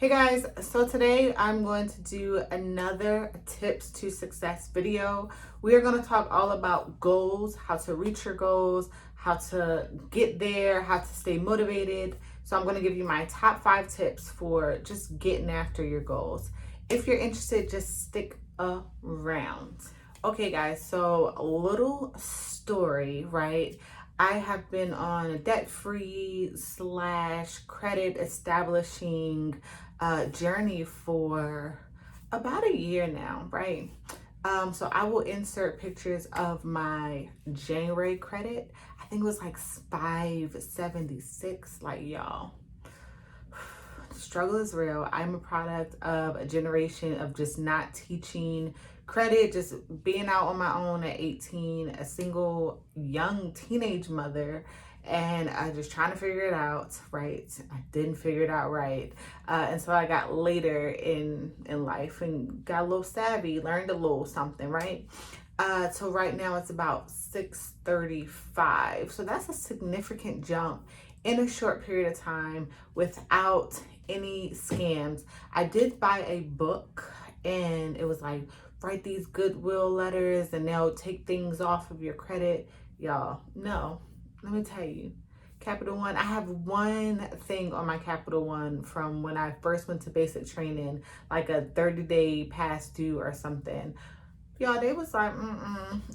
Hey guys, so today I'm going to do another tips to success video. We are going to talk all about goals, how to reach your goals, how to get there, how to stay motivated. So I'm going to give you my top 5 tips for just getting after your goals. If you're interested, just stick around. Okay guys, so a little story, right? I have been on a debt-free slash credit establishing journey for about a year now, right? So I will insert pictures of my January credit. I think it was like 576. Like, y'all, the struggle is real. I'm a product of a generation of just not teaching credit, just being out on my own at 18, a single young teenage mother, and just trying to figure it out, right? I didn't figure it out right. And so I got later in life and got a little savvy, learned a little something, right? So right now it's about 635. So that's a significant jump in a short period of time without any scams. I did buy a book and it was like, write these goodwill letters and they'll take things off of your credit. Y'all, no, let me tell you. Capital One, I have one thing on my Capital One from when I first went to basic training, like a 30-day past due or something. Y'all, they was like,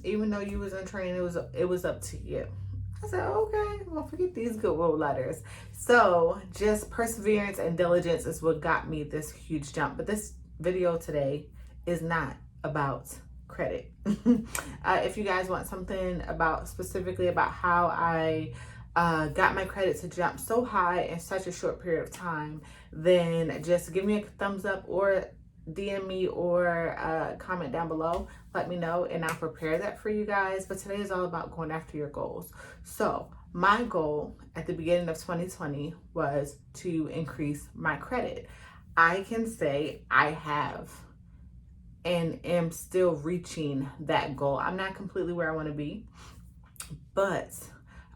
even though you was in training, it was up to you. I said, okay, well, forget these goodwill letters. So just perseverance and diligence is what got me this huge jump. But this video today is not about credit. If you guys want something specifically about how I got my credit to jump so high in such a short period of time, then just give me a thumbs up or DM me or comment down below. Let me know and I'll prepare that for you guys. But today is all about going after your goals. So my goal at the beginning of 2020 was to increase my credit. I can say I have and am still reaching that goal. I'm not completely where I want to be, but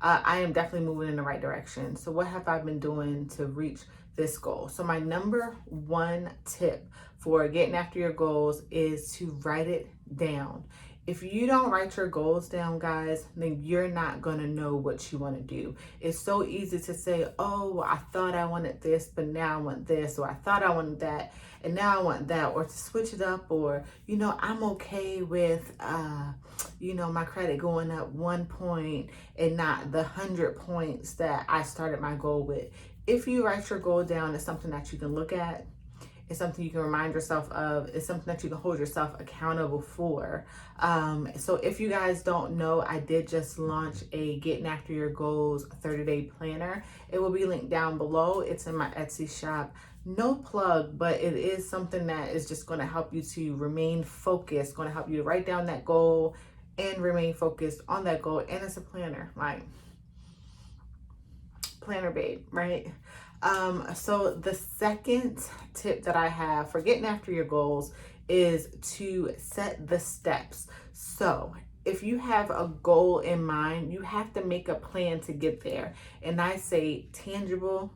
I am definitely moving in the right direction. So what have I been doing to reach this goal? So my number one tip for getting after your goals is to write it down. If you don't write your goals down, guys, then you're not going to know what you want to do. It's so easy to say, oh, I thought I wanted this, but now I want this, or I thought I wanted that, and now I want that, or to switch it up, or, I'm okay with, my credit going up 1 point and not the 100 points that I started my goal with. If you write your goal down, it's something that you can look at. It's something you can remind yourself of. It's something that you can hold yourself accountable for. So if you guys don't know, I did just launch a Getting After Your Goals 30-day planner. It will be linked down below. It's in my Etsy shop. No plug, but it is something that is just going to help you to remain focused, going to help you to write down that goal and remain focused on that goal. And it's a planner, like planner babe, right? So the second tip that I have for getting after your goals is to set the steps. So if you have a goal in mind, you have to make a plan to get there. And I say tangible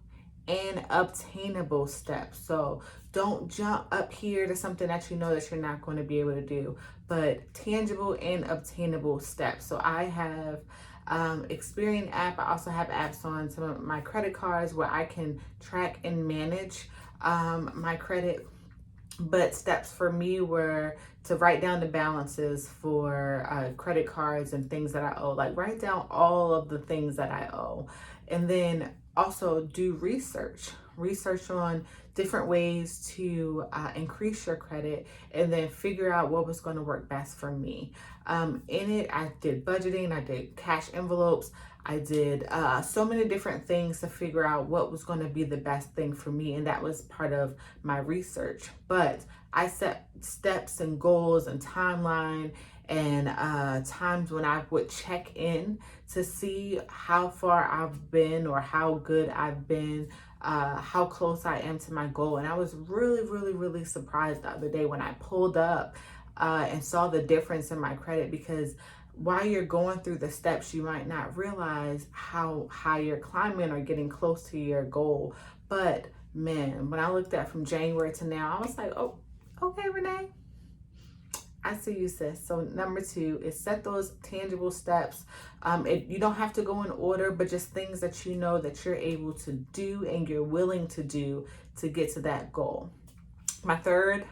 and obtainable steps. So don't jump up here to something that you know that you're not going to be able to do, but tangible and obtainable steps. So I have Experian app. I also have apps on some of my credit cards where I can track and manage my credit. But steps for me were to write down the balances for credit cards and things that I owe. Like, write down all of the things that I owe. And then also do research on different ways to increase your credit, and then figure out what was going to work best for me. In it, I did budgeting, I did cash envelopes, I did so many different things to figure out what was going to be the best thing for me, and that was part of my research. But I set steps and goals and timeline and times when I would check in to see how far I've been or how good I've been, how close I am to my goal. And I was really, really, really surprised the other day when I pulled up and saw the difference in my credit, because while you're going through the steps, you might not realize how high you're climbing or getting close to your goal. But man, when I looked at from January to now, I was like, oh, okay, Renee, I see you, sis. So number 2 is set those tangible steps. You don't have to go in order, but just things that you know that you're able to do and you're willing to do to get to that goal. My third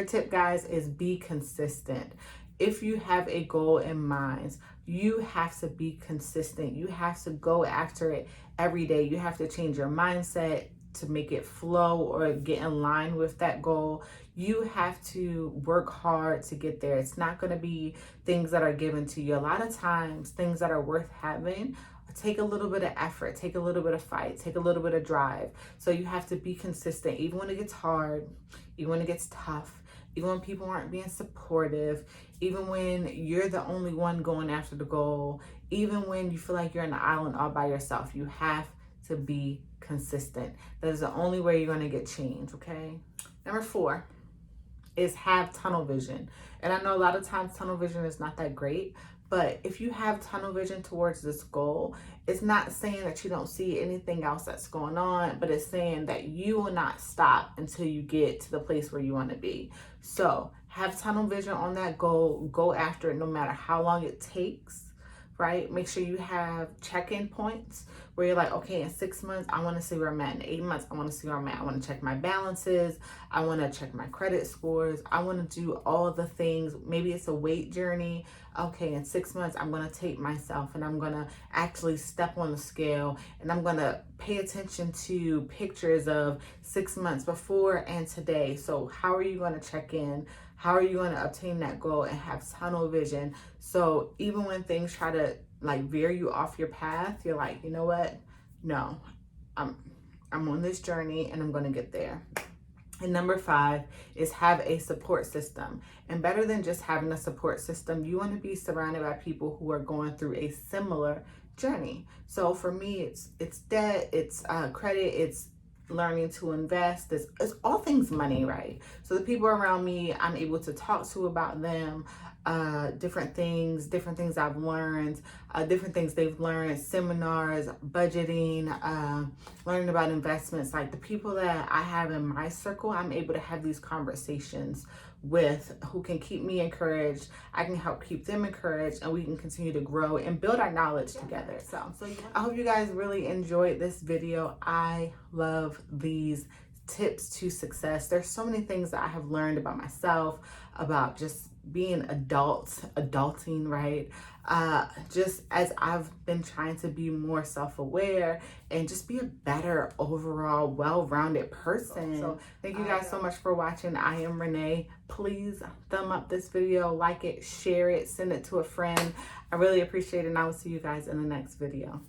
tip, guys, is be consistent. If you have a goal in mind, you have to be consistent. You have to go after it every day. You have to change your mindset to make it flow or get in line with that goal. You have to work hard to get there. It's not going to be things that are given to you. A lot of times, things that are worth having take a little bit of effort, take a little bit of fight, take a little bit of drive. So you have to be consistent, even when it gets hard, even when it gets tough, even when people aren't being supportive, even when you're the only one going after the goal, even when you feel like you're on the island all by yourself. You have to be consistent. That is the only way you're going to get change, okay? Number 4 is have tunnel vision. And I know a lot of times tunnel vision is not that great, but if you have tunnel vision towards this goal, it's not saying that you don't see anything else that's going on, but it's saying that you will not stop until you get to the place where you want to be. So have tunnel vision on that goal, go after it no matter how long it takes, right? Make sure you have check-in points where you're like, okay, in 6 months, I want to see where I'm at. In 8 months, I want to see where I'm at. I want to check my balances. I want to check my credit scores. I want to do all the things. Maybe it's a weight journey. Okay, in 6 months, I'm going to take myself and I'm going to actually step on the scale and I'm going to pay attention to pictures of 6 months before and today. So how are you going to check in? How are you going to obtain that goal and have tunnel vision? So even when things try to like veer you off your path, you're like, you know what? No, I'm on this journey and I'm going to get there. And number 5 is have a support system. And better than just having a support system, you want to be surrounded by people who are going through a similar journey. So for me, it's debt, it's credit, it's learning to invest. It's all things money, right? So the people around me, I'm able to talk to about them, different things I've learned, different things they've learned, seminars, budgeting, learning about investments. Like the people that I have in my circle, I'm able to have these conversations with, who can keep me encouraged. I can help keep them encouraged, and we can continue to grow and build our knowledge together. So I hope you guys really enjoyed this video. I love these tips to success. There's so many things that I have learned about myself, about just being adulting, right? Just as I've been trying to be more self-aware and just be a better overall well-rounded person. So thank you guys so much for watching. I am Renee. Please thumb up this video, like it, share it, send it to a friend. I really appreciate it, and I will see you guys in the next video.